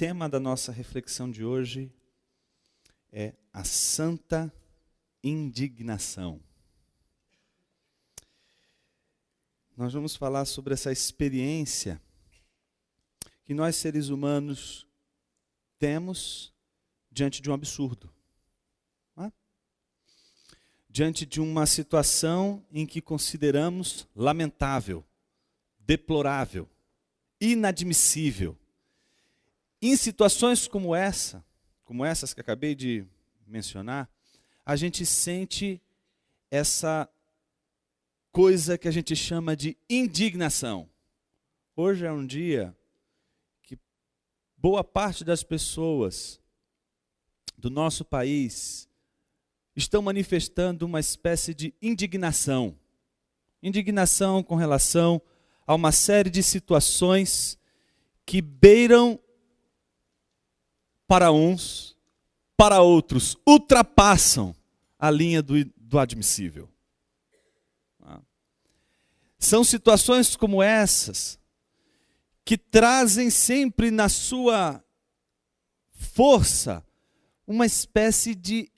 tema da nossa reflexão de hoje é a santa indignação. Nós vamos falar sobre essa experiência que nós, seres humanos, temos diante de um absurdo. Não é? Diante de uma situação em que consideramos lamentável, deplorável, inadmissível. Em situações como essas que acabei de mencionar, a gente sente essa coisa que a gente chama de indignação. Hoje é um dia que boa parte das pessoas do nosso país estão manifestando uma espécie de indignação. Indignação com relação a uma série de situações que beiram para uns, para outros, ultrapassam a linha do admissível. São situações como essas que trazem sempre na sua força uma espécie de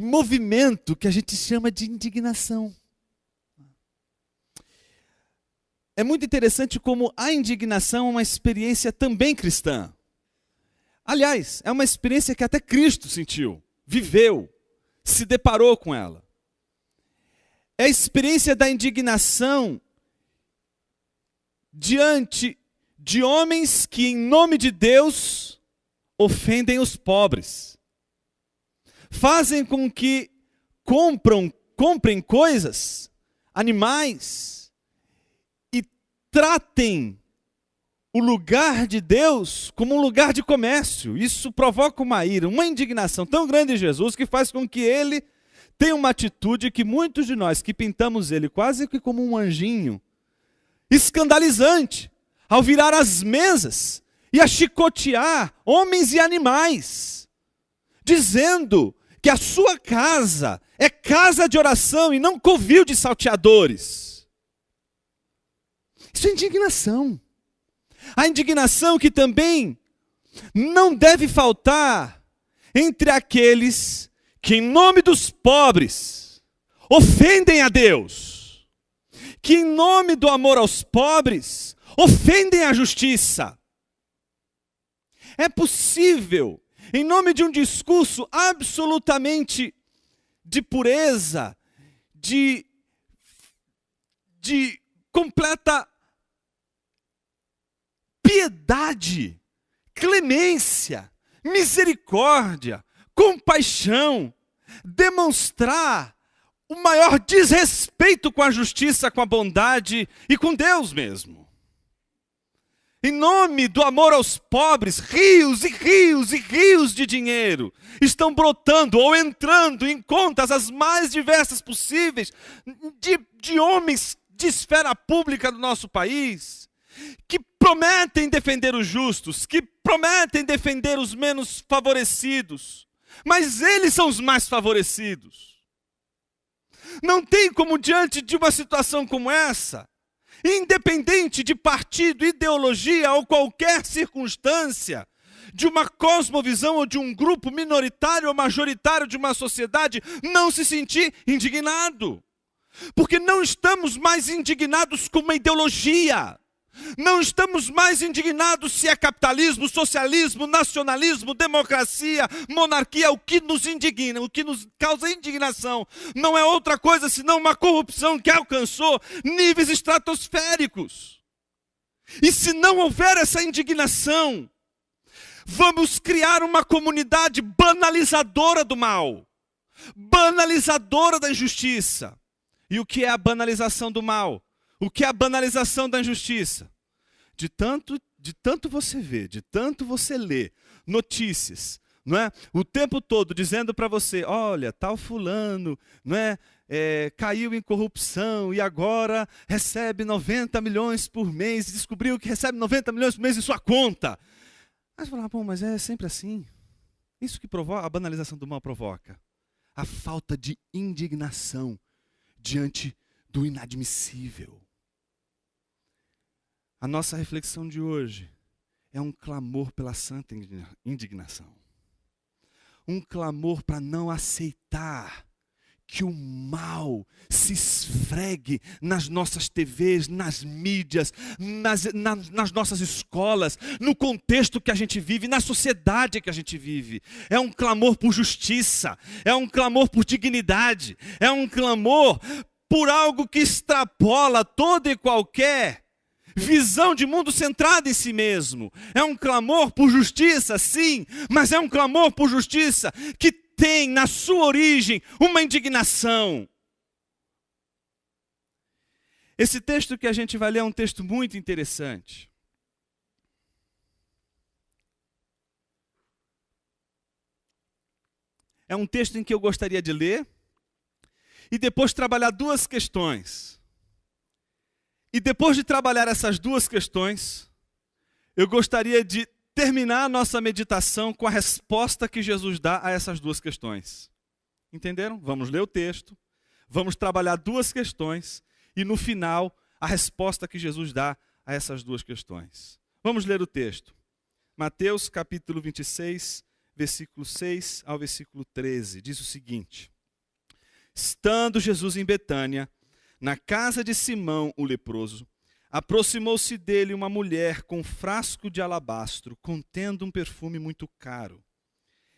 movimento que a gente chama de indignação. É muito interessante como a indignação é uma experiência também cristã. Aliás, é uma experiência que até Cristo sentiu, viveu, se deparou com ela. É a experiência da indignação diante de homens que, em nome de Deus, ofendem os pobres. Fazem com que comprem coisas, animais, e tratem o lugar de Deus como um lugar de comércio. Isso provoca uma ira, uma indignação tão grande em Jesus que faz com que ele tenha uma atitude que muitos de nós que pintamos ele quase que como um anjinho, escandalizante, ao virar as mesas e a chicotear homens e animais, dizendo que a sua casa é casa de oração e não covil de salteadores. Isso é indignação. A indignação que também não deve faltar entre aqueles que, em nome dos pobres, ofendem a Deus, que, em nome do amor aos pobres, ofendem a justiça. É possível, em nome de um discurso absolutamente de pureza, de completa piedade, clemência, misericórdia, compaixão, demonstrar o maior desrespeito com a justiça, com a bondade e com Deus mesmo. Em nome do amor aos pobres, rios e rios e rios de dinheiro estão brotando ou entrando em contas as mais diversas possíveis de homens de esfera pública do nosso país, que prometem defender os justos, que prometem defender os menos favorecidos, mas eles são os mais favorecidos. Não tem como, diante de uma situação como essa, independente de partido, ideologia ou qualquer circunstância, de uma cosmovisão ou de um grupo minoritário ou majoritário de uma sociedade, não se sentir indignado. Porque não estamos mais indignados com uma ideologia. Não estamos mais indignados se é capitalismo, socialismo, nacionalismo, democracia, monarquia. O que nos indigna, o que nos causa indignação, não é outra coisa senão uma corrupção que alcançou níveis estratosféricos. E se não houver essa indignação, vamos criar uma comunidade banalizadora do mal, banalizadora da injustiça. E o que é a banalização do mal? O que é a banalização da injustiça? De tanto você ver, de tanto você ler notícias, não é? O tempo todo dizendo para você, olha, tal fulano, não é? Caiu em corrupção e agora recebe 90 milhões por mês, descobriu que recebe 90 milhões por mês em sua conta. Aí você fala, bom, mas é sempre assim. Isso que provoca, a banalização do mal provoca. A falta de indignação diante do inadmissível. A nossa reflexão de hoje é um clamor pela santa indignação. Um clamor para não aceitar que o mal se esfregue nas nossas TVs, nas mídias, nas nossas escolas, no contexto que a gente vive, na sociedade que a gente vive. É um clamor por justiça, é um clamor por dignidade, é um clamor por algo que extrapola toda e qualquer visão de mundo centrada em si mesmo. É um clamor por justiça, sim, mas é um clamor por justiça que tem na sua origem uma indignação. Esse texto que a gente vai ler é um texto muito interessante. É um texto em que eu gostaria de ler e depois trabalhar duas questões. E depois de trabalhar essas duas questões, eu gostaria de terminar a nossa meditação com a resposta que Jesus dá a essas duas questões. Entenderam? Vamos ler o texto, vamos trabalhar duas questões e no final a resposta que Jesus dá a essas duas questões. Vamos ler o texto. Mateus capítulo 26, versículo 6 ao versículo 13, diz o seguinte: Estando Jesus em Betânia, na casa de Simão o leproso, aproximou-se dele uma mulher com um frasco de alabastro, contendo um perfume muito caro.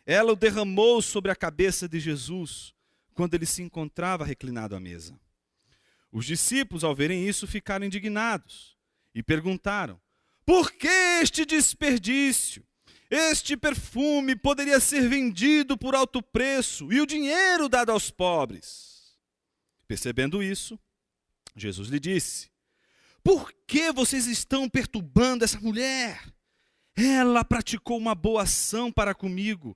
Ela o derramou sobre a cabeça de Jesus, quando ele se encontrava reclinado à mesa. Os discípulos, ao verem isso, ficaram indignados e perguntaram: por que este desperdício? Este perfume poderia ser vendido por alto preço e o dinheiro dado aos pobres. Percebendo isso, Jesus lhe disse: por que vocês estão perturbando essa mulher? Ela praticou uma boa ação para comigo,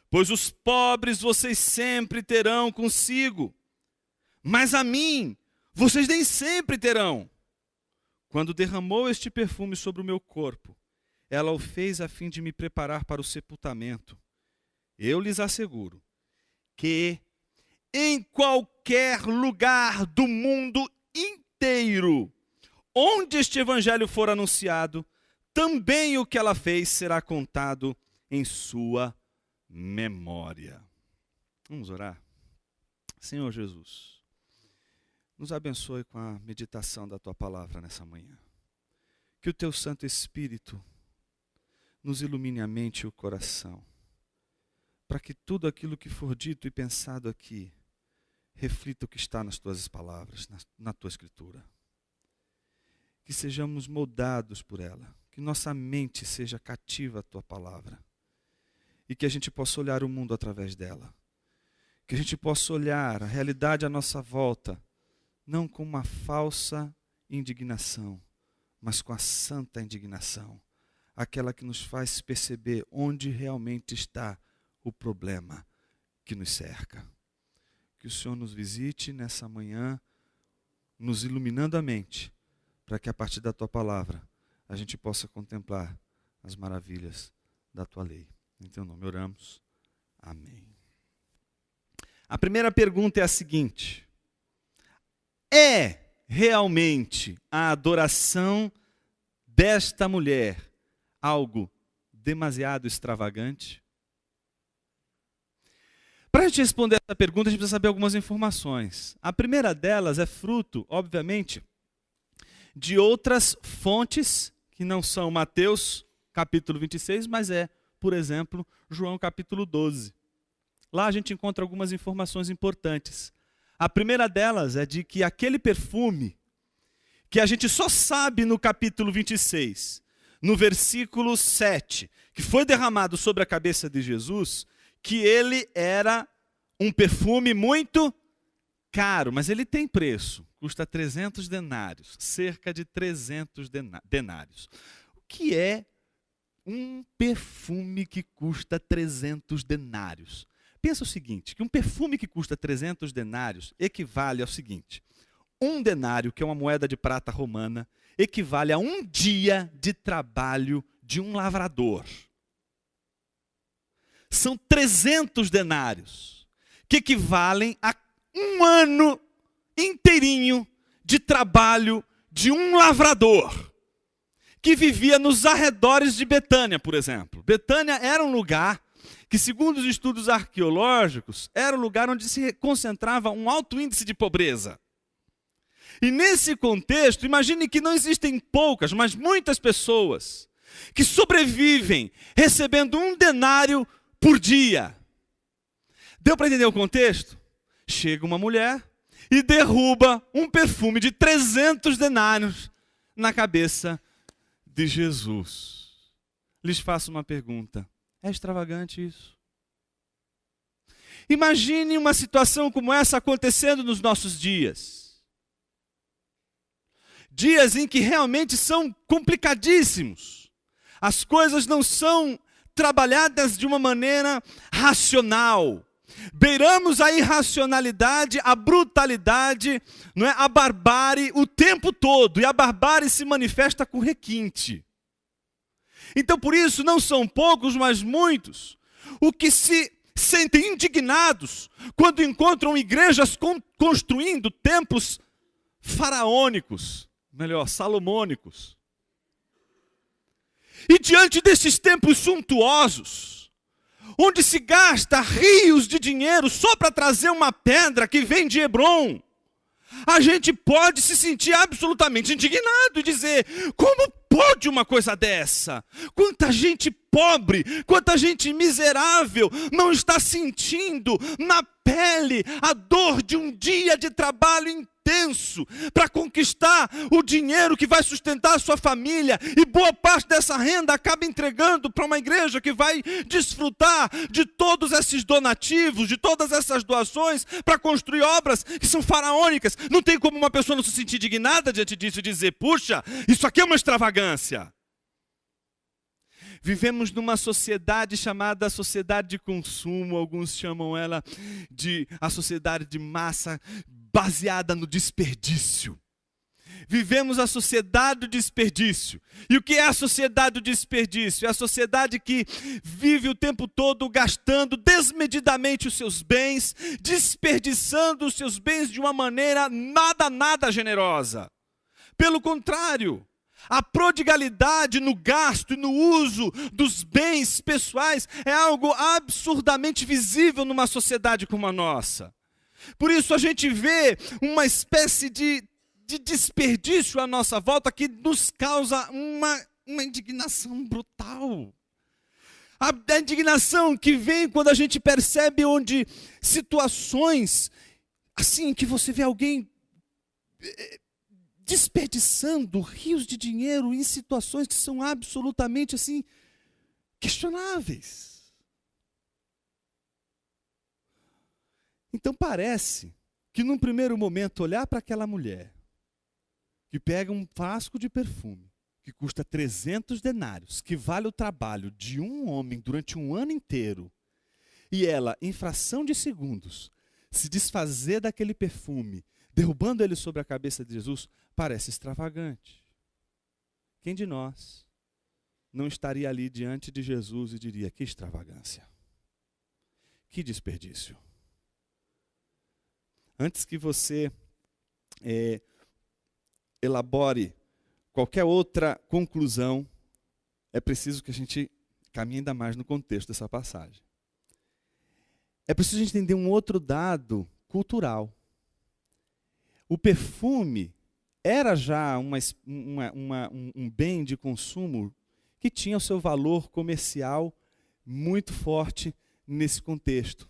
pois os pobres vocês sempre terão consigo, mas a mim vocês nem sempre terão. Quando derramou este perfume sobre o meu corpo, ela o fez a fim de me preparar para o sepultamento. Eu lhes asseguro que em qualquer lugar do mundo inteiro, onde este evangelho for anunciado, também o que ela fez será contado em sua memória. Vamos orar? Senhor Jesus, nos abençoe com a meditação da Tua palavra nessa manhã. Que o Teu Santo Espírito nos ilumine a mente e o coração, para que tudo aquilo que for dito e pensado aqui reflita o que está nas Tuas palavras, na Tua Escritura. Que sejamos moldados por ela, que nossa mente seja cativa à Tua palavra e que a gente possa olhar o mundo através dela. Que a gente possa olhar a realidade à nossa volta, não com uma falsa indignação, mas com a santa indignação, aquela que nos faz perceber onde realmente está o problema que nos cerca. Que o Senhor nos visite nessa manhã, nos iluminando a mente, para que a partir da Tua palavra a gente possa contemplar as maravilhas da Tua lei. Em Teu nome oramos. Amém. A primeira pergunta é a seguinte: é realmente a adoração desta mulher algo demasiado extravagante? Para a gente responder essa pergunta, a gente precisa saber algumas informações. A primeira delas é fruto, obviamente, de outras fontes, que não são Mateus, capítulo 26, mas é, por exemplo, João, capítulo 12. Lá a gente encontra algumas informações importantes. A primeira delas é de que aquele perfume, que a gente só sabe no capítulo 26, no versículo 7, que foi derramado sobre a cabeça de Jesus, que ele era um perfume muito caro, mas ele tem preço, custa 300 denários, cerca de 300 denários. O que é um perfume que custa 300 denários? Pensa o seguinte, que um perfume que custa 300 denários equivale ao seguinte: um denário, que é uma moeda de prata romana, equivale a um dia de trabalho de um lavrador. São 300 denários, que equivalem a um ano inteirinho de trabalho de um lavrador. que vivia nos arredores de Betânia, por exemplo. Betânia era um lugar que, segundo os estudos arqueológicos, era um lugar onde se concentrava um alto índice de pobreza. E nesse contexto, imagine que não existem poucas, mas muitas pessoas que sobrevivem recebendo 1 denário por dia. Deu para entender o contexto? Chega uma mulher e derruba um perfume de 300 denários na cabeça de Jesus. Lhes faço uma pergunta. É extravagante isso? Imagine uma situação como essa acontecendo nos nossos dias. Dias em que realmente são complicadíssimos. As coisas não são trabalhadas de uma maneira racional. Beiramos a irracionalidade, a brutalidade, não é? A barbárie o tempo todo. E a barbárie se manifesta com requinte. Então, por isso, não são poucos, mas muitos, o que se sentem indignados quando encontram igrejas construindo templos faraônicos, melhor, salomônicos. E diante desses templos suntuosos, onde se gasta rios de dinheiro só para trazer uma pedra que vem de Hebrom, a gente pode se sentir absolutamente indignado e dizer, como pode uma coisa dessa? Quanta gente pobre, quanta gente miserável não está sentindo na pele a dor de um dia de trabalho intenso para conquistar o dinheiro que vai sustentar a sua família, e boa parte dessa renda acaba entregando para uma igreja que vai desfrutar de todos esses donativos, de todas essas doações para construir obras que são faraônicas. Não tem como uma pessoa não se sentir indignada diante disso e dizer, puxa, isso aqui é uma extravagância. Vivemos numa sociedade chamada sociedade de consumo, alguns chamam ela de a sociedade de massa baseada no desperdício. Vivemos a sociedade do desperdício. E o que é a sociedade do desperdício? É a sociedade que vive o tempo todo gastando desmedidamente os seus bens, desperdiçando os seus bens de uma maneira nada generosa. Pelo contrário, a prodigalidade no gasto e no uso dos bens pessoais é algo absurdamente visível numa sociedade como a nossa. Por isso a gente vê uma espécie de desperdício à nossa volta que nos causa uma indignação brutal. A indignação que vem quando a gente percebe onde situações assim que você vê alguém desperdiçando rios de dinheiro em situações que são absolutamente assim questionáveis. Então parece que num primeiro momento olhar para aquela mulher que pega um frasco de perfume que custa 300 denários, que vale o trabalho de um homem durante um ano inteiro, e ela, em fração de segundos, se desfazer daquele perfume, derrubando ele sobre a cabeça de Jesus, parece extravagante. Quem de nós não estaria ali diante de Jesus e diria, que extravagância, que desperdício? Antes que você elabore qualquer outra conclusão, é preciso que a gente caminhe ainda mais no contexto dessa passagem. É preciso a gente entender um outro dado cultural. O perfume era já um bem de consumo que tinha o seu valor comercial muito forte nesse contexto.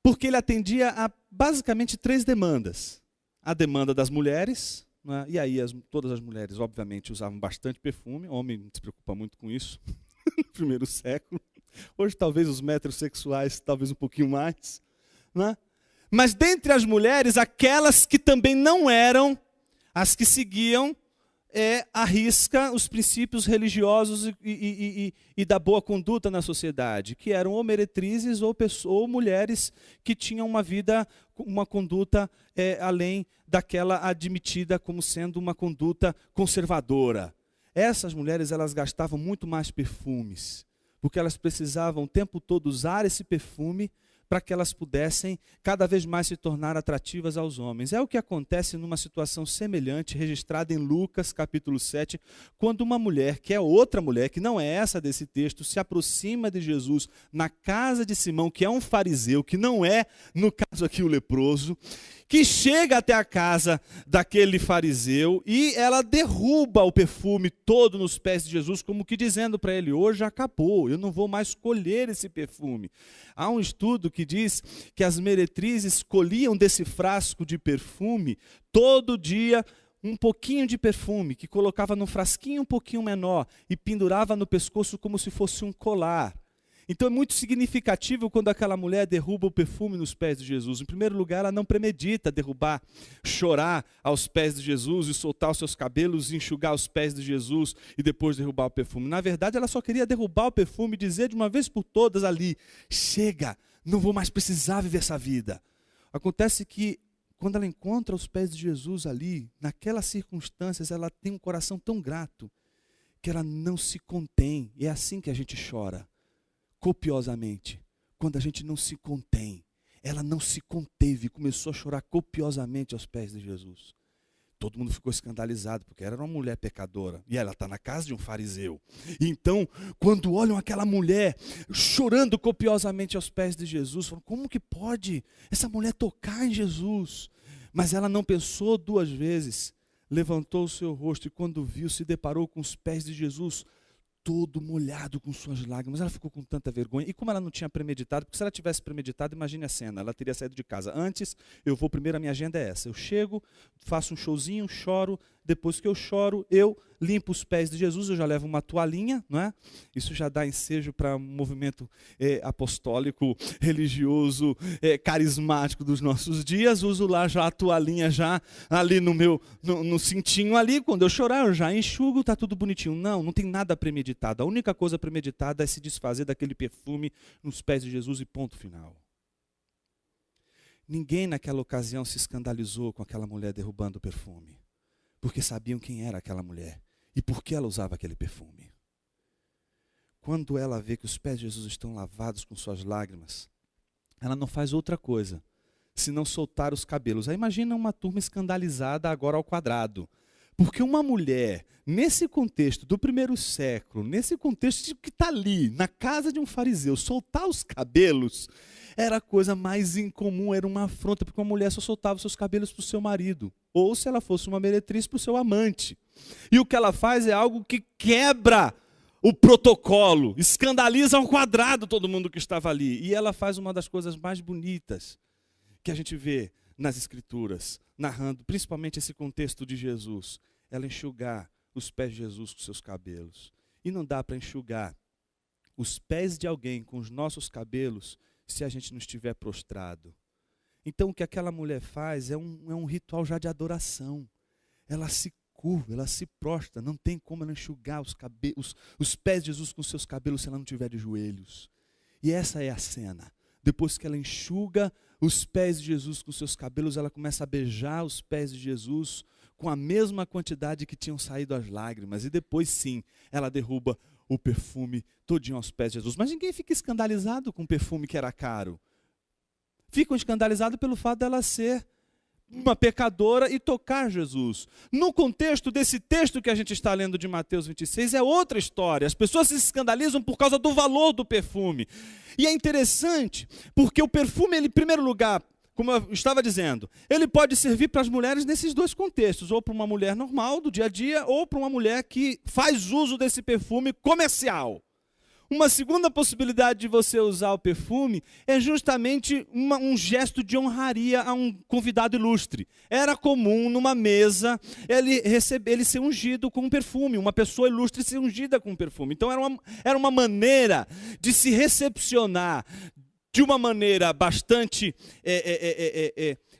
Porque ele atendia a basicamente 3 demandas. A demanda das mulheres, né? E aí todas as mulheres obviamente usavam bastante perfume, o homem não se preocupa muito com isso, no primeiro século. Hoje talvez os metrosexuais, talvez um pouquinho mais. Né? Mas dentre as mulheres, aquelas que também não eram as que seguiam à risca os princípios religiosos e da boa conduta na sociedade, que eram ou meretrizes ou mulheres que tinham uma conduta além daquela admitida como sendo uma conduta conservadora. Essas mulheres, elas gastavam muito mais perfumes, porque elas precisavam o tempo todo usar esse perfume para que elas pudessem cada vez mais se tornar atrativas aos homens. É o que acontece numa situação semelhante, registrada em Lucas capítulo 7, quando uma mulher, que é outra mulher, que não é essa desse texto, se aproxima de Jesus na casa de Simão, que é um fariseu, que não é, no caso aqui, o leproso, que chega até a casa daquele fariseu e ela derruba o perfume todo nos pés de Jesus, como que dizendo para ele: hoje acabou, eu não vou mais colher esse perfume. Há um estudo que diz que as meretrizes colhiam desse frasco de perfume todo dia um pouquinho de perfume, que colocava num frasquinho um pouquinho menor e pendurava no pescoço como se fosse um colar. Então é muito significativo quando aquela mulher derruba o perfume nos pés de Jesus. Em primeiro lugar, ela não premedita derrubar, chorar aos pés de Jesus e soltar os seus cabelos e enxugar os pés de Jesus e depois derrubar o perfume. Na verdade, ela só queria derrubar o perfume e dizer de uma vez por todas ali: chega, não vou mais precisar viver essa vida. Acontece que quando ela encontra os pés de Jesus ali, naquelas circunstâncias, ela tem um coração tão grato que ela não se contém. E é assim que a gente chora. Copiosamente, quando a gente não se contém. Ela não se conteve, começou a chorar copiosamente aos pés de Jesus. Todo mundo ficou escandalizado, porque ela era uma mulher pecadora, e ela está na casa de um fariseu. Então, quando olham aquela mulher chorando copiosamente aos pés de Jesus, falam: como que pode essa mulher tocar em Jesus? Mas ela não pensou duas vezes, levantou o seu rosto, e quando viu, se deparou com os pés de Jesus, todo molhado com suas lágrimas. Ela ficou com tanta vergonha. E como ela não tinha premeditado, porque se ela tivesse premeditado, imagine a cena, ela teria saído de casa. Antes, primeiro a minha agenda é essa. Eu chego, faço um showzinho, choro. Depois que eu choro, eu limpo os pés de Jesus, eu já levo uma toalhinha, não é? Isso já dá ensejo para um movimento apostólico, religioso, carismático dos nossos dias. Uso lá já a toalhinha já ali no cintinho ali. Quando eu chorar, eu já enxugo, está tudo bonitinho. Não tem nada premeditado. A única coisa premeditada é se desfazer daquele perfume nos pés de Jesus e ponto final. Ninguém naquela ocasião se escandalizou com aquela mulher derrubando o perfume, porque sabiam quem era aquela mulher e por que ela usava aquele perfume. Quando ela vê que os pés de Jesus estão lavados com suas lágrimas, ela não faz outra coisa senão soltar os cabelos. Aí imagina uma turma escandalizada agora ao quadrado. Porque uma mulher, nesse contexto do primeiro século, nesse contexto de que está ali, na casa de um fariseu, soltar os cabelos era a coisa mais incomum, era uma afronta, porque uma mulher só soltava os seus cabelos para o seu marido, ou se ela fosse uma meretriz, para o seu amante. E o que ela faz é algo que quebra o protocolo, escandaliza ao quadrado todo mundo que estava ali. E ela faz uma das coisas mais bonitas que a gente vê nas Escrituras, narrando principalmente esse contexto de Jesus. Ela enxugar os pés de Jesus com seus cabelos. E não dá para enxugar os pés de alguém com os nossos cabelos se a gente não estiver prostrado. Então o que aquela mulher faz é um ritual já de adoração. Ela se curva, ela se prostra, não tem como ela enxugar os pés de Jesus com seus cabelos se ela não estiver de joelhos. E essa é a cena. Depois que ela enxuga os pés de Jesus com seus cabelos, ela começa a beijar os pés de Jesus com a mesma quantidade que tinham saído as lágrimas. E depois sim, ela derruba o perfume todinho aos pés de Jesus. Mas ninguém fica escandalizado com o perfume que era caro. Ficam escandalizados pelo fato dela ser uma pecadora e tocar Jesus. No contexto desse texto que a gente está lendo de Mateus 26, é outra história. As pessoas se escandalizam por causa do valor do perfume. E é interessante, porque o perfume, ele, em primeiro lugar, como eu estava dizendo, ele pode servir para as mulheres nesses dois contextos, ou para uma mulher normal, do dia a dia, ou para uma mulher que faz uso desse perfume comercial. Uma segunda possibilidade de você usar o perfume é justamente um gesto de honraria a um convidado ilustre. Era comum numa mesa ele ser ungido com um perfume, uma pessoa ilustre ser ungida com um perfume. Então era uma maneira de se recepcionar de uma maneira bastante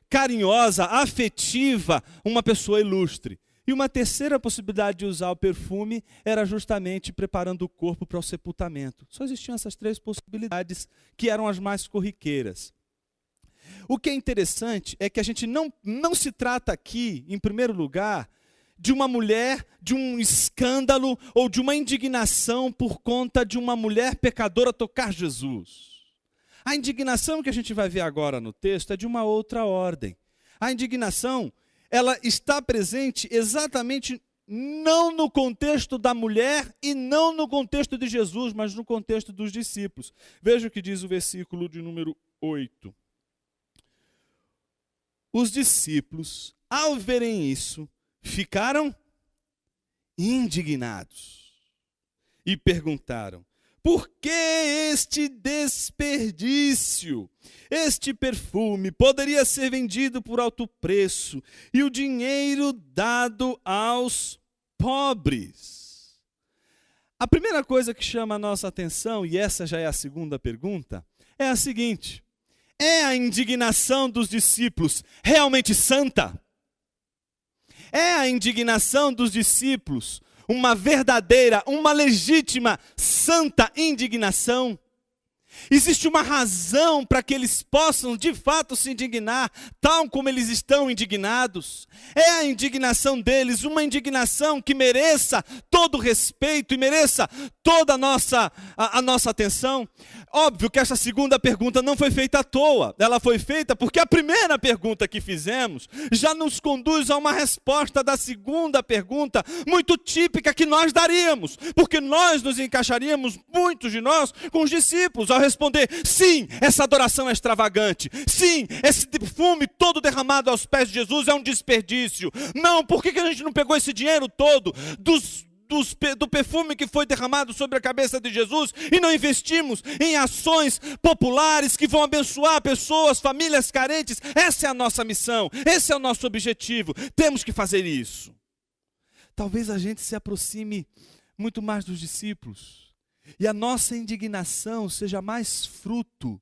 carinhosa, afetiva, uma pessoa ilustre. E uma terceira possibilidade de usar o perfume era justamente preparando o corpo para o sepultamento. Só existiam essas três possibilidades que eram as mais corriqueiras. O que é interessante é que a gente não se trata aqui, em primeiro lugar, de uma mulher, de um escândalo ou de uma indignação por conta de uma mulher pecadora tocar Jesus. A indignação que a gente vai ver agora no texto é de uma outra ordem. A indignação, ela está presente exatamente não no contexto da mulher e não no contexto de Jesus, mas no contexto dos discípulos. Veja o que diz o versículo de número 8. Os discípulos, ao verem isso, ficaram indignados e perguntaram: por que este desperdício? Este perfume poderia ser vendido por alto preço e o dinheiro dado aos pobres. A primeira coisa que chama a nossa atenção, e essa já é a segunda pergunta, é a seguinte: é a indignação dos discípulos realmente santa? É a indignação dos discípulos uma verdadeira, uma legítima, santa indignação? Existe uma razão para que eles possam de fato se indignar, tal como eles estão indignados? É a indignação deles uma indignação que mereça todo o respeito e mereça toda a nossa atenção? Óbvio que essa segunda pergunta não foi feita à toa. Ela foi feita porque a primeira pergunta que fizemos já nos conduz a uma resposta da segunda pergunta, muito típica que nós daríamos, porque nós nos encaixaríamos, muitos de nós, com os discípulos, ao responder: sim, essa adoração é extravagante. Sim, esse perfume todo derramado aos pés de Jesus é um desperdício. Não, por que a gente não pegou esse dinheiro todo do perfume que foi derramado sobre a cabeça de Jesus e não investimos em ações populares que vão abençoar pessoas, famílias carentes? Essa é a nossa missão, esse é o nosso objetivo. Temos que fazer isso. Talvez a gente se aproxime muito mais dos discípulos e a nossa indignação seja mais fruto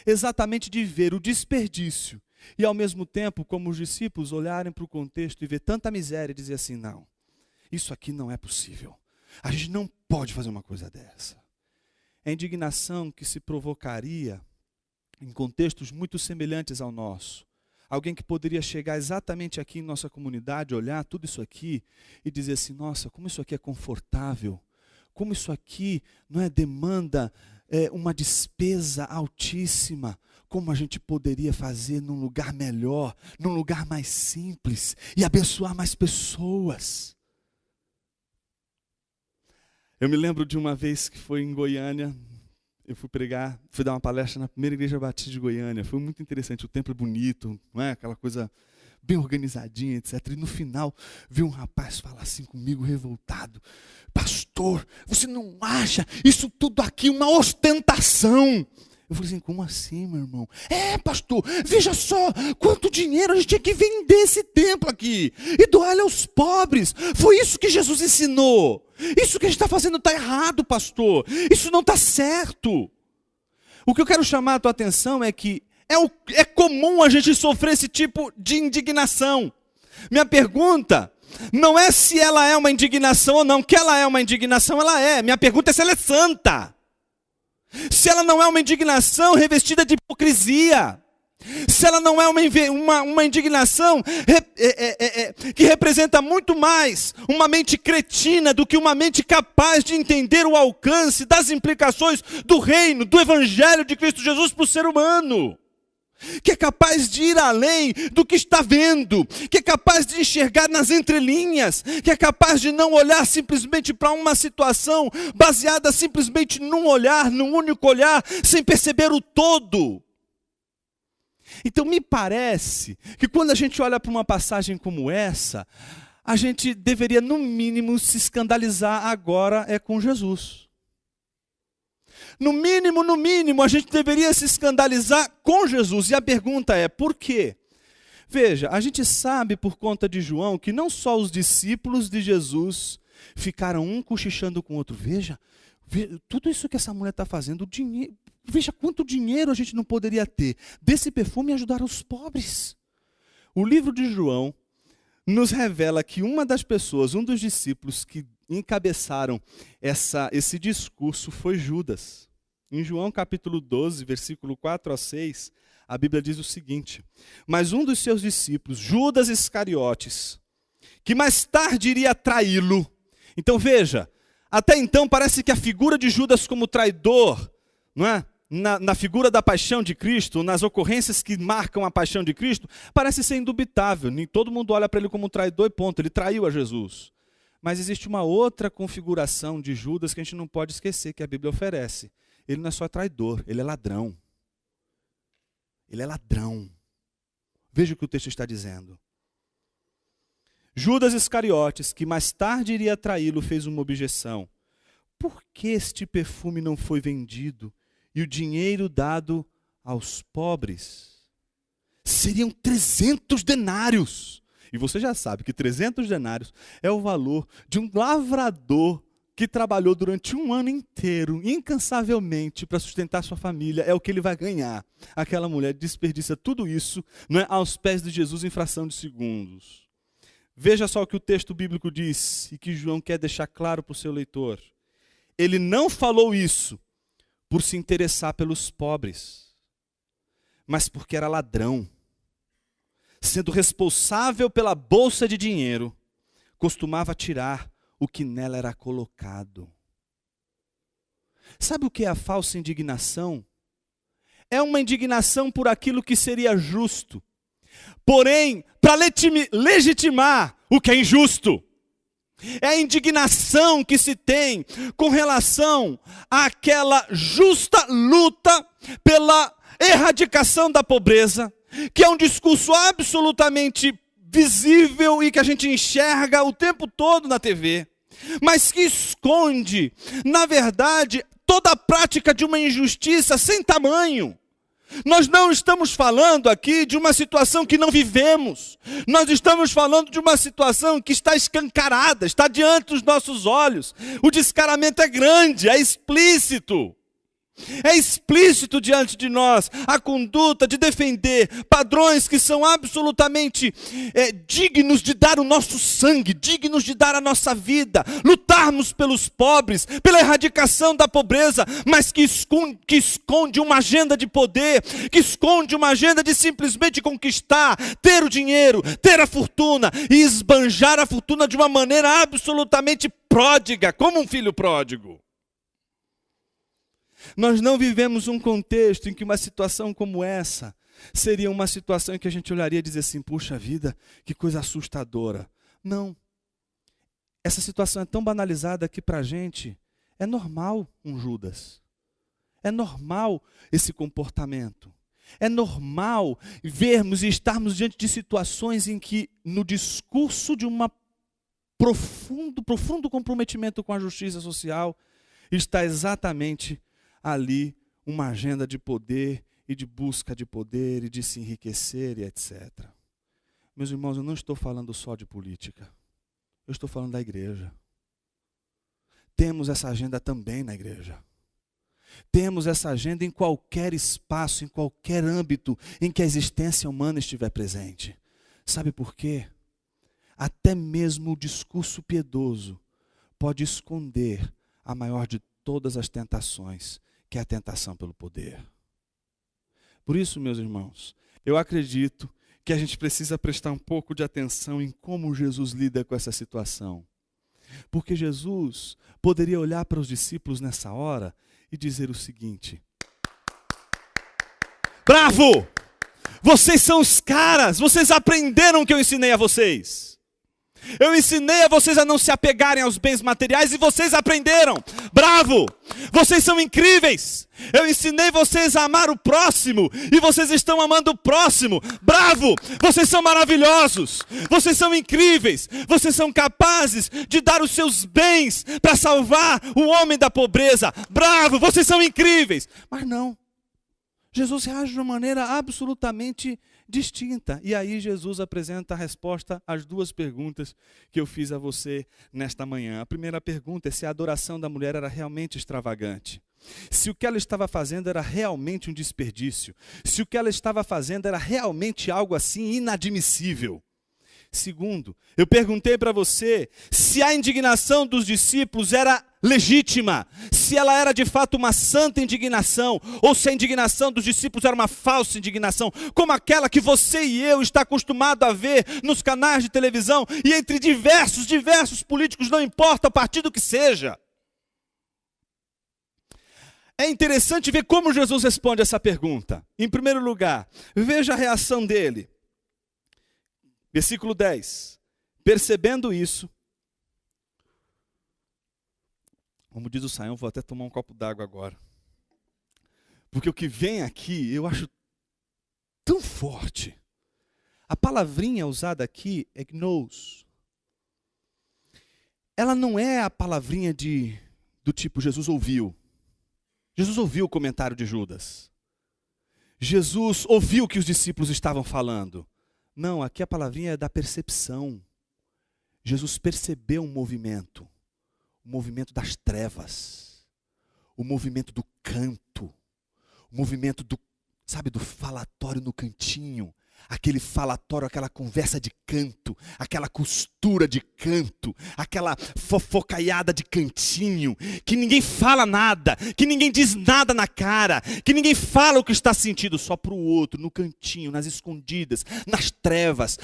exatamente de ver o desperdício e ao mesmo tempo, como os discípulos, olharem para o contexto e ver tanta miséria e dizer assim: não, isso aqui não é possível. A gente não pode fazer uma coisa dessa. É a indignação que se provocaria em contextos muito semelhantes ao nosso. Alguém que poderia chegar exatamente aqui em nossa comunidade, olhar tudo isso aqui e dizer assim: nossa, como isso aqui é confortável. Como isso aqui não é demanda uma despesa altíssima. Como a gente poderia fazer num lugar melhor, num lugar mais simples e abençoar mais pessoas. Eu me lembro de uma vez que foi em Goiânia, eu fui dar uma palestra na primeira igreja batista de Goiânia. Foi muito interessante, o templo é bonito, não é? Aquela coisa bem organizadinha, etc. E no final, vi um rapaz falar assim comigo, revoltado: pastor, você não acha isso tudo aqui uma ostentação? Eu falei assim: como assim, meu irmão? É, pastor, veja só quanto dinheiro a gente tinha que vender esse templo aqui e doar ele aos pobres. Foi isso que Jesus ensinou. Isso que a gente está fazendo está errado, pastor. Isso não está certo. O que eu quero chamar a tua atenção é que é comum a gente sofrer esse tipo de indignação. Minha pergunta não é se ela é uma indignação ou não. Que ela é uma indignação, ela é. Minha pergunta é se ela é santa. Se ela não é uma indignação revestida de hipocrisia, se ela não é uma indignação que representa muito mais uma mente cretina do que uma mente capaz de entender o alcance das implicações do reino, do evangelho de Cristo Jesus para o ser humano, que é capaz de ir além do que está vendo, que é capaz de enxergar nas entrelinhas, que é capaz de não olhar simplesmente para uma situação baseada simplesmente num olhar, num único olhar, sem perceber o todo. Então me parece que quando a gente olha para uma passagem como essa, a gente deveria no mínimo se escandalizar agora com Jesus. No mínimo, a gente deveria se escandalizar com Jesus. E a pergunta é: por quê? Veja, a gente sabe por conta de João que não só os discípulos de Jesus ficaram um cochichando com o outro. Veja, tudo isso que essa mulher está fazendo, dinheiro, veja quanto dinheiro a gente não poderia ter desse perfume e ajudar os pobres. O livro de João nos revela que uma das pessoas, um dos discípulos que encabeçaram esse discurso foi Judas. Em João capítulo 12, versículo 4 a 6, a Bíblia diz o seguinte: mas um dos seus discípulos, Judas Iscariotes, que mais tarde iria traí-lo. Então veja, até então parece que a figura de Judas como traidor, não é? na figura da paixão de Cristo, nas ocorrências que marcam a paixão de Cristo, parece ser indubitável. Nem todo mundo olha para ele como um traidor e ponto. Ele traiu a Jesus. Mas existe uma outra configuração de Judas que a gente não pode esquecer, que a Bíblia oferece. Ele não é só traidor, ele é ladrão. Ele é ladrão. Veja o que o texto está dizendo. Judas Iscariotes, que mais tarde iria traí-lo, fez uma objeção. Por que este perfume não foi vendido e o dinheiro dado aos pobres? Seriam 300 denários. E você já sabe que 300 denários é o valor de um lavrador que trabalhou durante um ano inteiro, incansavelmente, para sustentar sua família. É o que ele vai ganhar. Aquela mulher desperdiça tudo isso, não é, aos pés de Jesus em fração de segundos. Veja só o que o texto bíblico diz e que João quer deixar claro para o seu leitor. Ele não falou isso por se interessar pelos pobres, mas porque era ladrão. Sendo responsável pela bolsa de dinheiro, costumava tirar o que nela era colocado. Sabe o que é a falsa indignação? É uma indignação por aquilo que seria justo, porém, para legitimar o que é injusto. É a indignação que se tem com relação àquela justa luta pela erradicação da pobreza, que é um discurso absolutamente visível e que a gente enxerga o tempo todo na TV, mas que esconde, na verdade, toda a prática de uma injustiça sem tamanho. Nós não estamos falando aqui de uma situação que não vivemos. Nós estamos falando de uma situação que está escancarada, está diante dos nossos olhos. O descaramento é grande, é explícito. É explícito diante de nós a conduta de defender padrões que são absolutamente dignos de dar o nosso sangue, dignos de dar a nossa vida, lutarmos pelos pobres, pela erradicação da pobreza, mas que esconde uma agenda de poder, que esconde uma agenda de simplesmente conquistar, ter o dinheiro, ter a fortuna e esbanjar a fortuna de uma maneira absolutamente pródiga, como um filho pródigo. Nós não vivemos um contexto em que uma situação como essa seria uma situação em que a gente olharia e dizer assim, puxa vida, que coisa assustadora. Não. Essa situação é tão banalizada que para a gente é normal um Judas. É normal esse comportamento. É normal vermos e estarmos diante de situações em que no discurso de um profundo comprometimento com a justiça social está exatamente ali uma agenda de poder e de busca de poder e de se enriquecer e etc. Meus irmãos, eu não estou falando só de política. Eu estou falando da igreja. Temos essa agenda também na igreja. Temos essa agenda em qualquer espaço, em qualquer âmbito em que a existência humana estiver presente. Sabe por quê? Até mesmo o discurso piedoso pode esconder a maior de todas as tentações, que é a tentação pelo poder. Por isso, meus irmãos, eu acredito que a gente precisa prestar um pouco de atenção em como Jesus lida com essa situação. Porque Jesus poderia olhar para os discípulos nessa hora e dizer o seguinte: bravo! Vocês são os caras, vocês aprenderam o que eu ensinei a vocês. Eu ensinei a vocês a não se apegarem aos bens materiais e vocês aprenderam. Bravo! Vocês são incríveis. Eu ensinei vocês a amar o próximo e vocês estão amando o próximo. Bravo! Vocês são maravilhosos. Vocês são incríveis. Vocês são capazes de dar os seus bens para salvar o homem da pobreza. Bravo! Vocês são incríveis. Mas não. Jesus reage de uma maneira absolutamente distinta. E aí Jesus apresenta a resposta às duas perguntas que eu fiz a você nesta manhã. A primeira pergunta é se a adoração da mulher era realmente extravagante. Se o que ela estava fazendo era realmente um desperdício. Se o que ela estava fazendo era realmente algo assim inadmissível. Segundo, eu perguntei para você se a indignação dos discípulos era legítima, se ela era de fato uma santa indignação, ou se a indignação dos discípulos era uma falsa indignação, como aquela que você e eu está acostumado a ver nos canais de televisão e entre diversos políticos, não importa o partido que seja. É interessante ver como Jesus responde essa pergunta. Em primeiro lugar, veja a reação dele. Versículo 10. Percebendo isso, como diz o Saião, vou até tomar um copo d'água agora. Porque o que vem aqui, eu acho tão forte. A palavrinha usada aqui é gnos. Ela não é a palavrinha do tipo Jesus ouviu. Jesus ouviu o comentário de Judas. Jesus ouviu o que os discípulos estavam falando. Não, aqui a palavrinha é da percepção. Jesus percebeu um movimento. O movimento das trevas. O movimento do canto. O movimento do falatório no cantinho. Aquele falatório, aquela conversa de canto, aquela costura de canto, aquela fofocaiada de cantinho, que ninguém fala nada, que ninguém diz nada na cara, que ninguém fala o que está sentindo, só para o outro, no cantinho, nas escondidas, nas trevas,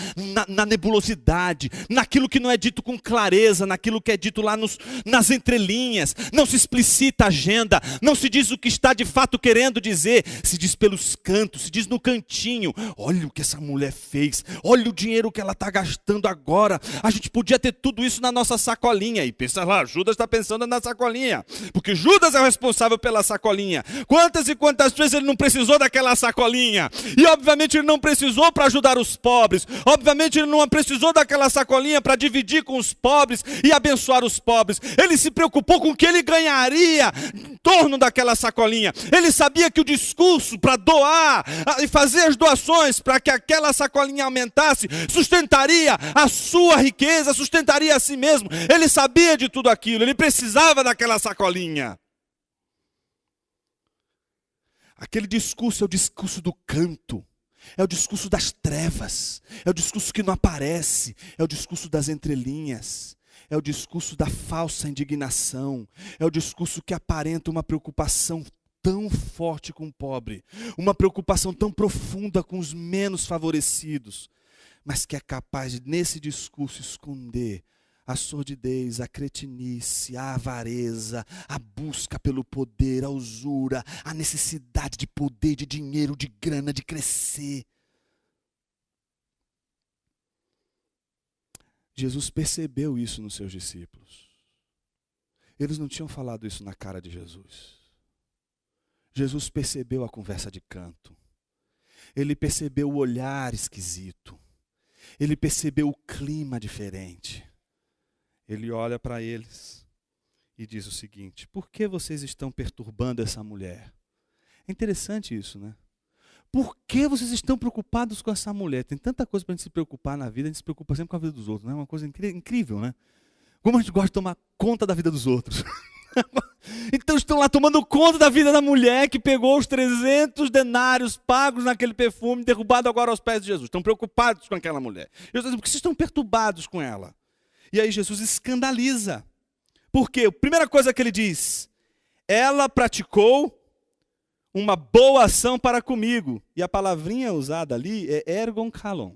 na nebulosidade, naquilo que não é dito com clareza, naquilo que é dito lá nas entrelinhas. Não se explicita a agenda, não se diz o que está de fato querendo dizer, se diz pelos cantos, se diz no cantinho. Olha o que essa mulher fez, olha o dinheiro que ela está gastando agora, a gente podia ter tudo isso na nossa sacolinha. E pensa lá, Judas está pensando na sacolinha, porque Judas é o responsável pela sacolinha. Quantas e quantas vezes ele não precisou daquela sacolinha? E obviamente ele não precisou para ajudar os pobres, obviamente ele não precisou daquela sacolinha para dividir com os pobres e abençoar os pobres. Ele se preocupou com o que ele ganharia em torno daquela sacolinha. Ele sabia que o discurso para doar e fazer as doações para que aquela sacolinha aumentasse, sustentaria a sua riqueza, sustentaria a si mesmo. Ele sabia de tudo aquilo, ele precisava daquela sacolinha. Aquele discurso é o discurso do canto, é o discurso das trevas, é o discurso que não aparece, é o discurso das entrelinhas, é o discurso da falsa indignação, é o discurso que aparenta uma preocupação tão forte com o pobre, uma preocupação tão profunda com os menos favorecidos, mas que é capaz de, nesse discurso, esconder a sordidez, a cretinice, a avareza, a busca pelo poder, a usura, a necessidade de poder, de dinheiro, de grana, de crescer. Jesus percebeu isso nos seus discípulos. Eles não tinham falado isso na cara de Jesus. Jesus percebeu a conversa de canto. Ele percebeu o olhar esquisito. Ele percebeu o clima diferente. Ele olha para eles e diz o seguinte: por que vocês estão perturbando essa mulher? É interessante isso, né? Por que vocês estão preocupados com essa mulher? Tem tanta coisa para a gente se preocupar na vida, a gente se preocupa sempre com a vida dos outros, né? É uma coisa incrível, né? Como a gente gosta de tomar conta da vida dos outros. Então estão lá tomando conta da vida da mulher que pegou os 300 denários pagos naquele perfume, derrubado agora aos pés de Jesus. Estão preocupados com aquela mulher. Jesus diz: por que vocês estão perturbados com ela? E aí Jesus escandaliza. Por quê? A primeira coisa que ele diz: ela praticou uma boa ação para comigo. E a palavrinha usada ali é ergon kalon,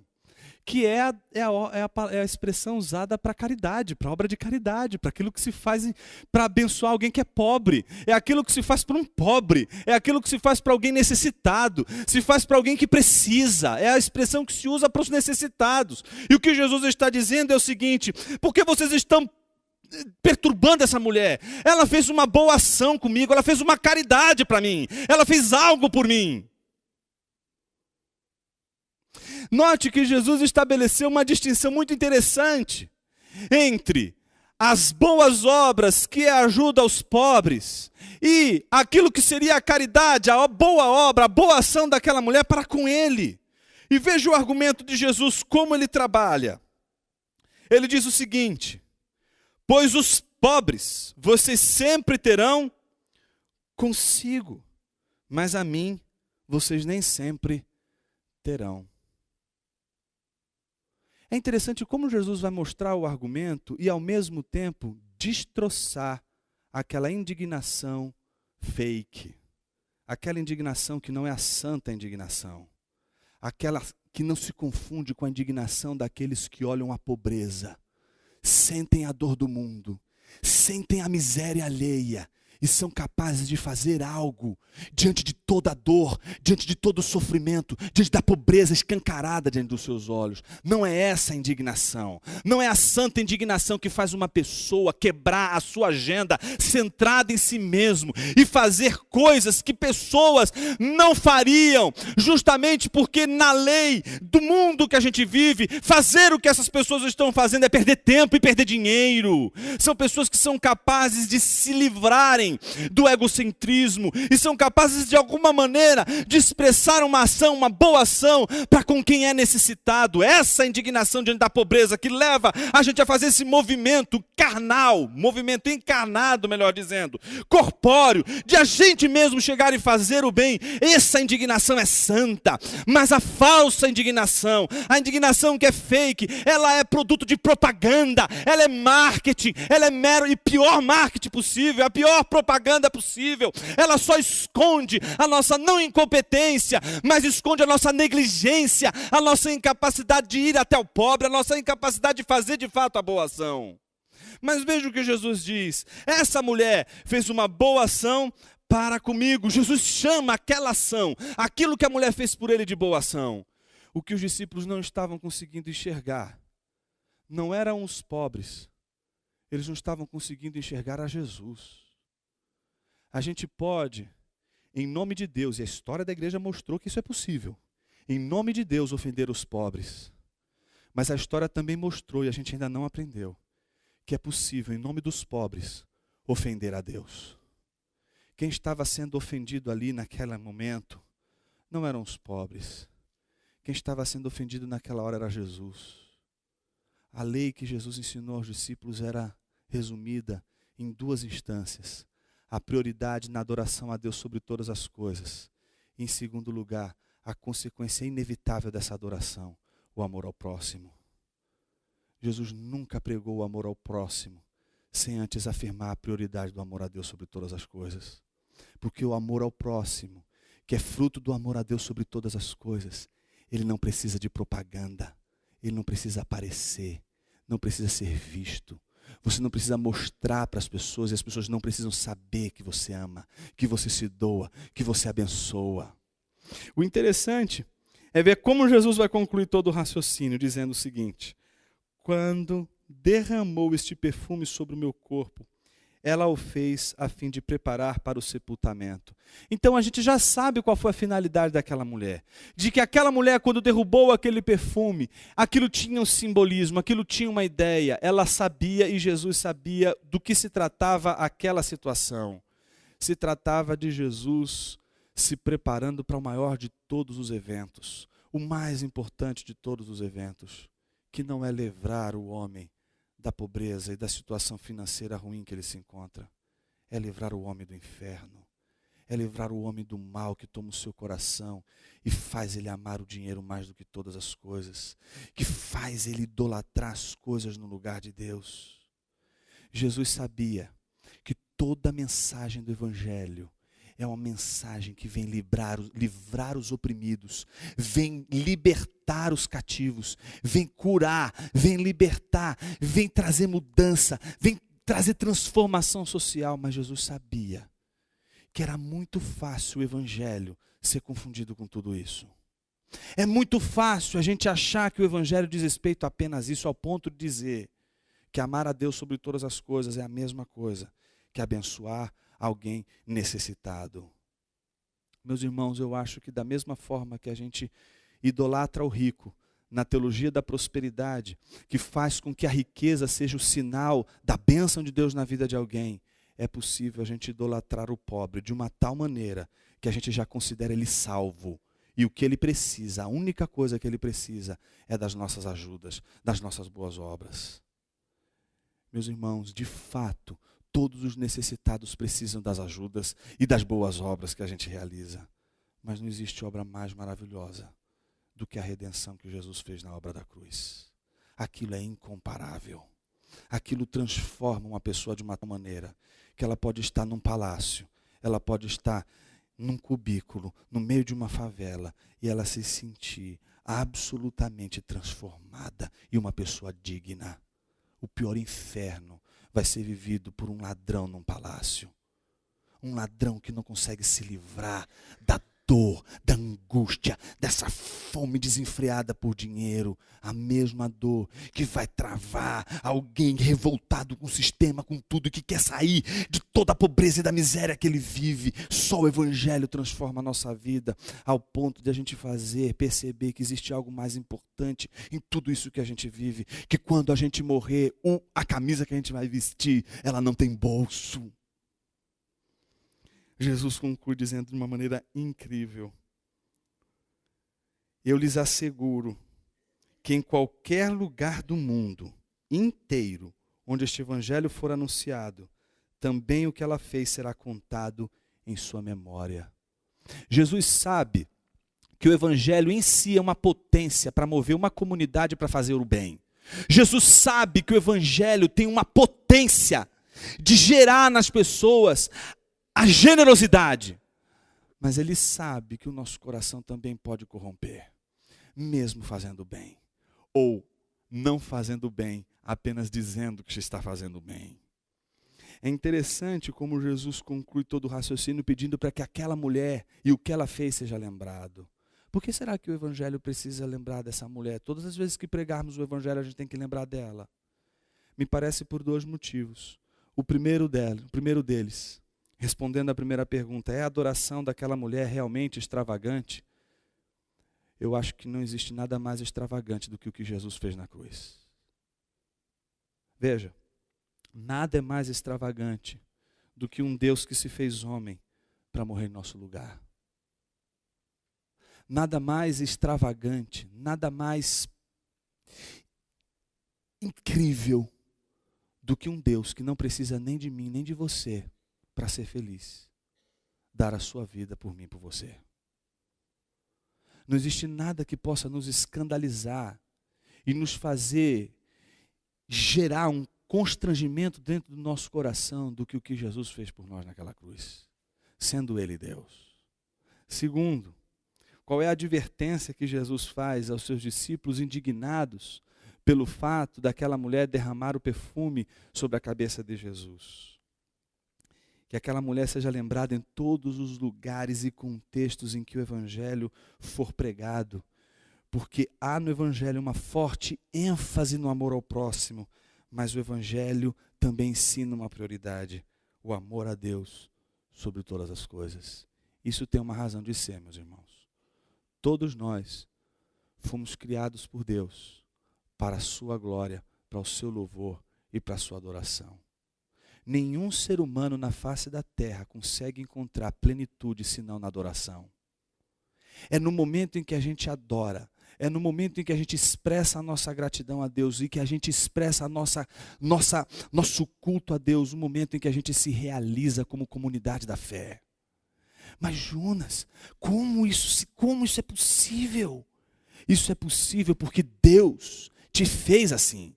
que é a expressão usada para caridade, para obra de caridade, para aquilo que se faz para abençoar alguém que é pobre. É aquilo que se faz para um pobre, é aquilo que se faz para alguém necessitado, se faz para alguém que precisa. É a expressão que se usa para os necessitados. E o que Jesus está dizendo é o seguinte: por que vocês estão perturbando essa mulher? Ela fez uma boa ação comigo, ela fez uma caridade para mim, ela fez algo por mim. Note que Jesus estabeleceu uma distinção muito interessante entre as boas obras, que é a ajuda aos pobres, e aquilo que seria a caridade, a boa obra, a boa ação daquela mulher para com ele. E veja o argumento de Jesus, como ele trabalha. Ele diz o seguinte: pois os pobres vocês sempre terão consigo, mas a mim vocês nem sempre terão. É interessante como Jesus vai mostrar o argumento e, ao mesmo tempo, destroçar aquela indignação fake. Aquela indignação que não é a santa indignação. Aquela que não se confunde com a indignação daqueles que olham a pobreza, sentem a dor do mundo, sentem a miséria alheia e são capazes de fazer algo diante de toda a dor, diante de todo o sofrimento, diante da pobreza escancarada diante dos seus olhos. Não é essa a indignação, não é a santa indignação que faz uma pessoa quebrar a sua agenda centrada em si mesmo e fazer coisas que pessoas não fariam, justamente porque na lei do mundo que a gente vive, fazer o que essas pessoas estão fazendo é perder tempo e perder dinheiro. São pessoas que são capazes de se livrarem do egocentrismo e são capazes de alguma maneira de expressar uma ação, uma boa ação para com quem é necessitado. Essa indignação diante da pobreza que leva a gente a fazer esse movimento carnal, movimento encarnado, melhor dizendo, corpóreo, de a gente mesmo chegar e fazer o bem. Essa indignação é santa, mas a falsa indignação, a indignação que é fake, ela é produto de propaganda, ela é marketing, ela é mero e pior marketing possível, a pior propaganda possível. Ela só esconde a nossa não incompetência, mas esconde a nossa negligência, a nossa incapacidade de ir até o pobre, a nossa incapacidade de fazer de fato a boa ação. Mas veja o que Jesus diz: essa mulher fez uma boa ação para comigo. Jesus chama aquela ação, aquilo que a mulher fez por ele, de boa ação. O que os discípulos não estavam conseguindo enxergar não eram os pobres, eles não estavam conseguindo enxergar a Jesus. A gente pode, em nome de Deus, e a história da igreja mostrou que isso é possível, em nome de Deus ofender os pobres. Mas a história também mostrou, e a gente ainda não aprendeu, que é possível, em nome dos pobres, ofender a Deus. Quem estava sendo ofendido ali naquele momento não eram os pobres. Quem estava sendo ofendido naquela hora era Jesus. A lei que Jesus ensinou aos discípulos era resumida em duas instâncias: a prioridade na adoração a Deus sobre todas as coisas, e, em segundo lugar, a consequência inevitável dessa adoração, o amor ao próximo. Jesus nunca pregou o amor ao próximo sem antes afirmar a prioridade do amor a Deus sobre todas as coisas. Porque o amor ao próximo, que é fruto do amor a Deus sobre todas as coisas, ele não precisa de propaganda, ele não precisa aparecer, não precisa ser visto. Você não precisa mostrar para as pessoas, e as pessoas não precisam saber que você ama, que você se doa, que você abençoa. O interessante é ver como Jesus vai concluir todo o raciocínio, dizendo o seguinte: quando derramou este perfume sobre o meu corpo, ela o fez a fim de preparar para o sepultamento. Então a gente já sabe qual foi a finalidade daquela mulher. De que aquela mulher, quando derrubou aquele perfume, aquilo tinha um simbolismo, aquilo tinha uma ideia. Ela sabia, e Jesus sabia, do que se tratava aquela situação. Se tratava de Jesus se preparando para o maior de todos os eventos, o mais importante de todos os eventos, que não é livrar o homem da pobreza e da situação financeira ruim que ele se encontra. É livrar o homem do inferno. É livrar o homem do mal que toma o seu coração e faz ele amar o dinheiro mais do que todas as coisas, que faz ele idolatrar as coisas no lugar de Deus. Jesus sabia que toda a mensagem do Evangelho é uma mensagem que vem livrar os oprimidos, vem libertar os cativos, vem curar, vem libertar, vem trazer mudança, vem trazer transformação social. Mas Jesus sabia que era muito fácil o Evangelho ser confundido com tudo isso. É muito fácil a gente achar que o Evangelho diz respeito a apenas isso, ao ponto de dizer que amar a Deus sobre todas as coisas é a mesma coisa que abençoar alguém necessitado. Meus irmãos, eu acho que da mesma forma que a gente idolatra o rico na teologia da prosperidade, que faz com que a riqueza seja o sinal da bênção de Deus na vida de alguém, é possível a gente idolatrar o pobre de uma tal maneira que a gente já considera ele salvo. E o que ele precisa, a única coisa que ele precisa, é das nossas ajudas, das nossas boas obras. Meus irmãos, de fato, todos os necessitados precisam das ajudas e das boas obras que a gente realiza. Mas não existe obra mais maravilhosa do que a redenção que Jesus fez na obra da cruz. Aquilo é incomparável. Aquilo transforma uma pessoa de uma tal maneira que ela pode estar num palácio, ela pode estar num cubículo, no meio de uma favela, e ela se sentir absolutamente transformada e uma pessoa digna. O pior inferno vai ser vivido por um ladrão num palácio. Um ladrão que não consegue se livrar da dor, da angústia, dessa fome desenfreada por dinheiro. A mesma dor que vai travar alguém revoltado com o sistema, com tudo, que quer sair de toda a pobreza e da miséria que ele vive. Só o Evangelho transforma a nossa vida ao ponto de a gente perceber que existe algo mais importante em tudo isso que a gente vive. Que quando a gente morrer, a camisa que a gente vai vestir, ela não tem bolso. Jesus conclui dizendo de uma maneira incrível: eu lhes asseguro que em qualquer lugar do mundo inteiro onde este evangelho for anunciado, também o que ela fez será contado em sua memória. Jesus sabe que o evangelho em si é uma potência para mover uma comunidade para fazer o bem. Jesus sabe que o evangelho tem uma potência de gerar nas pessoas a generosidade, mas ele sabe que o nosso coração também pode corromper, mesmo fazendo bem, ou não fazendo bem, apenas dizendo que se está fazendo bem. É interessante como Jesus conclui todo o raciocínio pedindo para que aquela mulher e o que ela fez seja lembrado. Por que será que o evangelho precisa lembrar dessa mulher? Todas as vezes que pregarmos o evangelho, a gente tem que lembrar dela. Me parece por 2 motivos. O primeiro deles, respondendo à primeira pergunta, é a adoração daquela mulher realmente extravagante? Eu acho que não existe nada mais extravagante do que o que Jesus fez na cruz. Veja, nada é mais extravagante do que um Deus que se fez homem para morrer em nosso lugar. Nada mais extravagante, nada mais incrível do que um Deus que não precisa nem de mim, nem de você, para ser feliz, dar a sua vida por mim e por você. Não existe nada que possa nos escandalizar e nos fazer gerar um constrangimento dentro do nosso coração do que o que Jesus fez por nós naquela cruz, sendo Ele Deus. Segundo, qual é a advertência que Jesus faz aos seus discípulos indignados pelo fato daquela mulher derramar o perfume sobre a cabeça de Jesus? Que aquela mulher seja lembrada em todos os lugares e contextos em que o evangelho for pregado, porque há no evangelho uma forte ênfase no amor ao próximo, mas o evangelho também ensina uma prioridade: o amor a Deus sobre todas as coisas. Isso tem uma razão de ser, meus irmãos. Todos nós fomos criados por Deus para a sua glória, para o seu louvor e para a sua adoração. Nenhum ser humano na face da terra consegue encontrar plenitude senão na adoração. É no momento em que a gente adora, é no momento em que a gente expressa a nossa gratidão a Deus e que a gente expressa nosso culto a Deus, o momento em que a gente se realiza como comunidade da fé. Mas Jonas, como isso é possível? Isso é possível porque Deus te fez assim.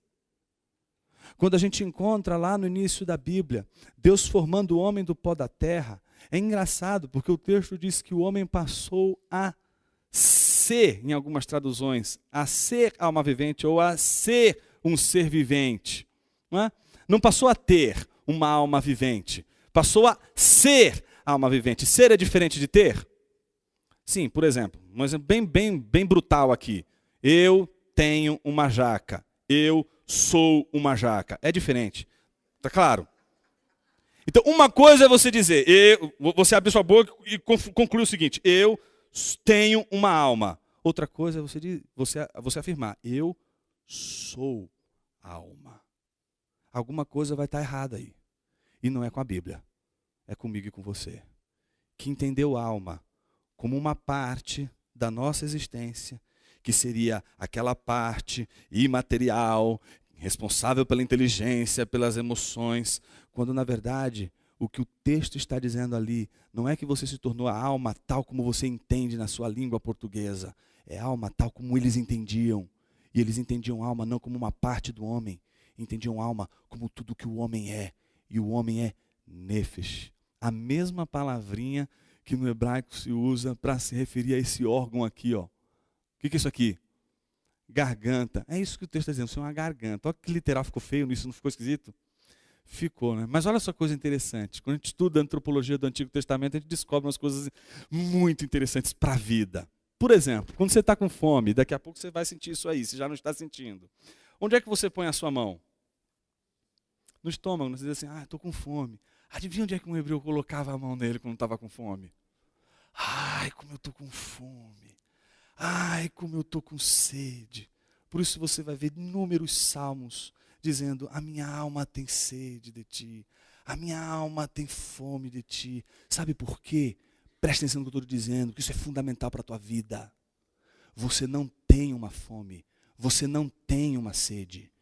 Quando a gente encontra lá no início da Bíblia, Deus formando o homem do pó da terra, é engraçado porque o texto diz que o homem passou a ser, em algumas traduções, a ser alma vivente ou a ser um ser vivente. Não passou a ter uma alma vivente, passou a ser alma vivente. Ser é diferente de ter? Sim, por exemplo, um exemplo bem brutal aqui. Eu tenho uma jaca. Eu sou uma jaca. É diferente. Tá claro? Então, uma coisa é você dizer, você abrir sua boca e concluir o seguinte: eu tenho uma alma. Outra coisa é você afirmar, eu sou alma. Alguma coisa vai estar errada aí. E não é com a Bíblia. É comigo e com você. Que entendeu alma como uma parte da nossa existência, que seria aquela parte imaterial, responsável pela inteligência, pelas emoções, quando na verdade o que o texto está dizendo ali não é que você se tornou a alma tal como você entende na sua língua portuguesa, é alma tal como eles entendiam. E eles entendiam alma não como uma parte do homem, entendiam alma como tudo que o homem é, e o homem é nefesh. A mesma palavrinha que no hebraico se usa para se referir a esse órgão aqui, ó. O que é isso aqui? Garganta. É isso que o texto está dizendo, isso é uma garganta. Olha que literal, ficou feio nisso, não ficou esquisito? Ficou, né? Mas olha só que coisa interessante. Quando a gente estuda a antropologia do Antigo Testamento, a gente descobre umas coisas muito interessantes para a vida. Por exemplo, quando você está com fome, daqui a pouco você vai sentir isso aí, se já não está sentindo. Onde é que você põe a sua mão? No estômago. Você diz assim, estou com fome. Adivinha onde é que um hebreu colocava a mão nele quando estava com fome? Ai, como eu estou com fome. Ai, como eu estou com sede. Por isso você vai ver inúmeros salmos dizendo, a minha alma tem sede de ti. A minha alma tem fome de ti. Sabe por quê? Presta atenção no que eu estou dizendo, que isso é fundamental para a tua vida. Você não tem uma fome. Você não tem uma sede.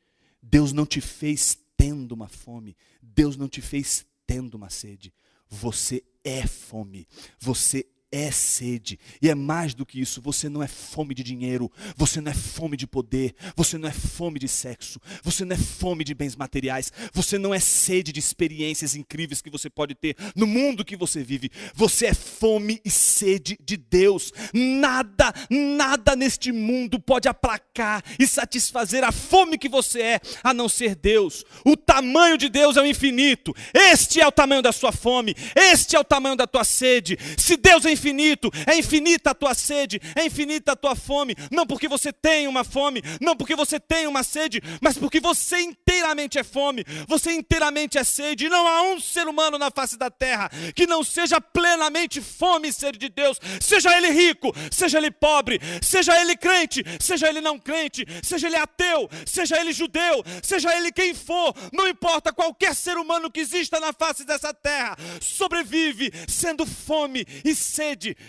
Deus não te fez tendo uma fome. Deus não te fez tendo uma sede. Você é fome. Você é sede. E é mais do que isso. Você não é fome de dinheiro. Você não é fome de poder. Você não é fome de sexo. Você não é fome de bens materiais. Você não é sede de experiências incríveis que você pode ter no mundo que você vive. Você é fome e sede de Deus. Nada neste mundo pode aplacar e satisfazer a fome que você é, a não ser Deus. O tamanho de Deus é o infinito. Este é o tamanho da sua fome. Este é o tamanho da tua sede. Se Deus é infinito, é infinita a tua sede, é infinita a tua fome, não porque você tem uma fome, não porque você tem uma sede, mas porque você inteiramente é fome, você inteiramente é sede, e não há um ser humano na face da terra que não seja plenamente fome e sede de Deus, seja ele rico, seja ele pobre, seja ele crente, seja ele não crente, seja ele ateu, seja ele judeu, seja ele quem for, não importa, qualquer ser humano que exista na face dessa terra, sobrevive sendo fome e sede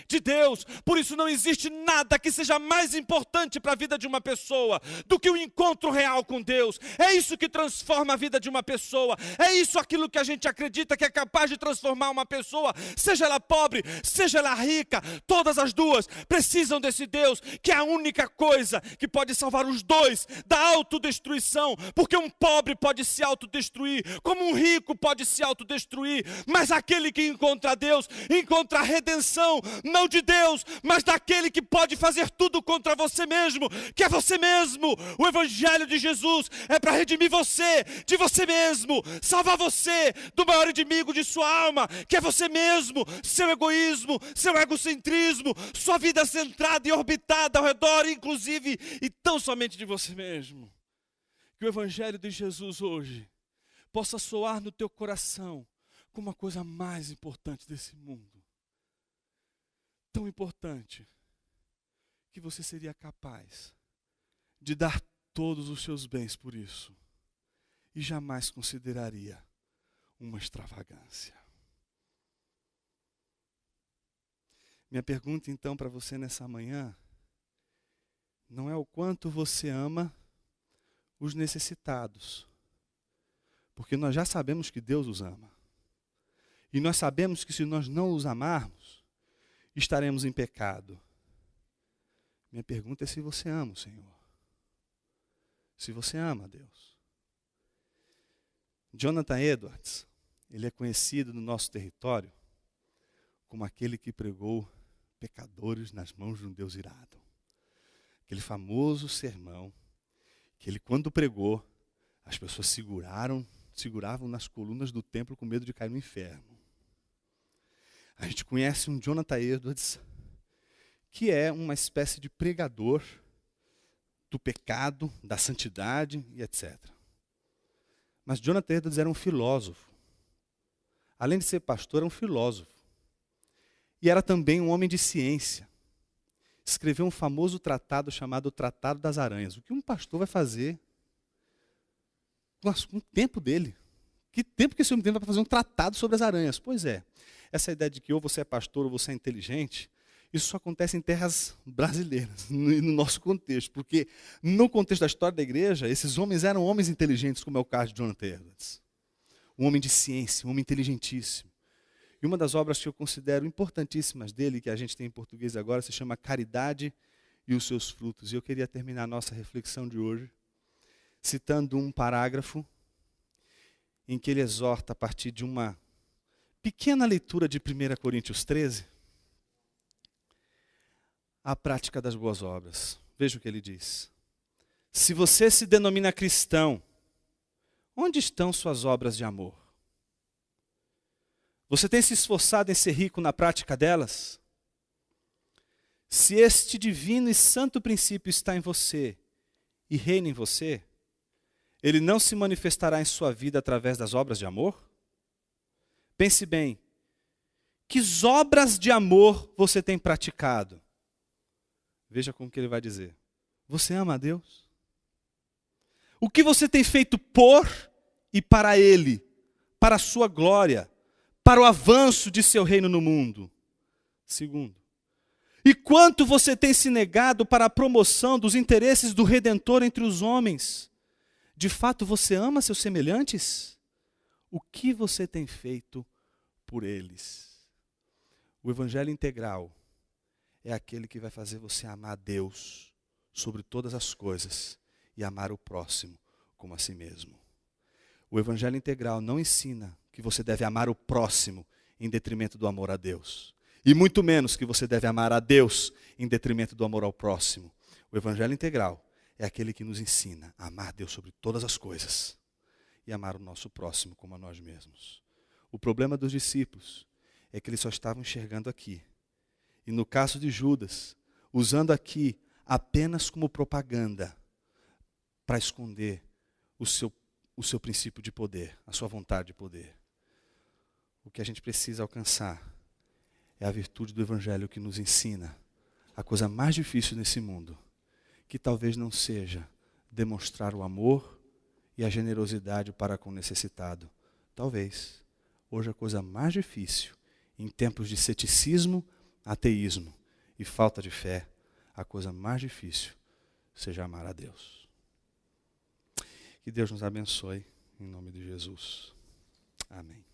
de Deus. Por isso não existe nada que seja mais importante para a vida de uma pessoa do que o encontro real com Deus. É isso que transforma a vida de uma pessoa. É isso aquilo que a gente acredita que é capaz de transformar uma pessoa, seja ela pobre, seja ela rica, todas as duas precisam desse Deus, que é a única coisa que pode salvar os dois da autodestruição, porque um pobre pode se autodestruir, como um rico pode se autodestruir, mas aquele que encontra Deus, encontra a redenção, não de Deus, mas daquele que pode fazer tudo contra você mesmo, que é você mesmo. O evangelho de Jesus é para redimir você, de você mesmo, salvar você do maior inimigo de sua alma, que é você mesmo, seu egoísmo, seu egocentrismo, sua vida centrada e orbitada ao redor, inclusive, e tão somente de você mesmo. Que o evangelho de Jesus hoje possa soar no teu coração como a coisa mais importante desse mundo. Tão importante que você seria capaz de dar todos os seus bens por isso e jamais consideraria uma extravagância. Minha pergunta então para você nessa manhã não é o quanto você ama os necessitados, porque nós já sabemos que Deus os ama. E nós sabemos que se nós não os amarmos, estaremos em pecado. Minha pergunta é se você ama o Senhor. Se você ama a Deus. Jonathan Edwards, ele é conhecido no nosso território como aquele que pregou pecadores nas mãos de um Deus irado. Aquele famoso sermão que ele, quando pregou, as pessoas seguravam nas colunas do templo com medo de cair no inferno. A gente conhece um Jonathan Edwards, que é uma espécie de pregador do pecado, da santidade e etc. Mas Jonathan Edwards era um filósofo. Além de ser pastor, era um filósofo. E era também um homem de ciência. Escreveu um famoso tratado chamado Tratado das Aranhas. O que um pastor vai fazer com o tempo dele? Que tempo que esse homem tem para fazer um tratado sobre as aranhas? Pois é, essa ideia de que ou você é pastor ou você é inteligente, isso só acontece em terras brasileiras, no nosso contexto. Porque no contexto da história da igreja, esses homens eram homens inteligentes, como é o caso de Jonathan Edwards. Um homem de ciência, um homem inteligentíssimo. E uma das obras que eu considero importantíssimas dele, que a gente tem em português agora, se chama Caridade e os seus frutos. E eu queria terminar a nossa reflexão de hoje citando um parágrafo em que ele exorta a partir de uma pequena leitura de 1 Coríntios 13, a prática das boas obras. Veja o que ele diz. Se você se denomina cristão, onde estão suas obras de amor? Você tem se esforçado em ser rico na prática delas? Se este divino e santo princípio está em você e reina em você, ele não se manifestará em sua vida através das obras de amor? Pense bem, que obras de amor você tem praticado? Veja como que ele vai dizer. Você ama a Deus? O que você tem feito por e para Ele, para a sua glória, para o avanço de seu reino no mundo? Segundo, e quanto você tem se negado para a promoção dos interesses do Redentor entre os homens? De fato, você ama seus semelhantes? O que você tem feito por eles? O Evangelho integral é aquele que vai fazer você amar a Deus sobre todas as coisas e amar o próximo como a si mesmo. O Evangelho integral não ensina que você deve amar o próximo em detrimento do amor a Deus. E muito menos que você deve amar a Deus em detrimento do amor ao próximo. O Evangelho integral é aquele que nos ensina a amar Deus sobre todas as coisas e amar o nosso próximo como a nós mesmos. O problema dos discípulos é que eles só estavam enxergando aqui. E no caso de Judas, usando aqui apenas como propaganda para esconder o seu princípio de poder, a sua vontade de poder. O que a gente precisa alcançar é a virtude do Evangelho que nos ensina a coisa mais difícil nesse mundo, que talvez não seja demonstrar o amor e a generosidade para com o necessitado. Talvez, hoje a coisa mais difícil, em tempos de ceticismo, ateísmo e falta de fé, a coisa mais difícil seja amar a Deus. Que Deus nos abençoe, em nome de Jesus. Amém.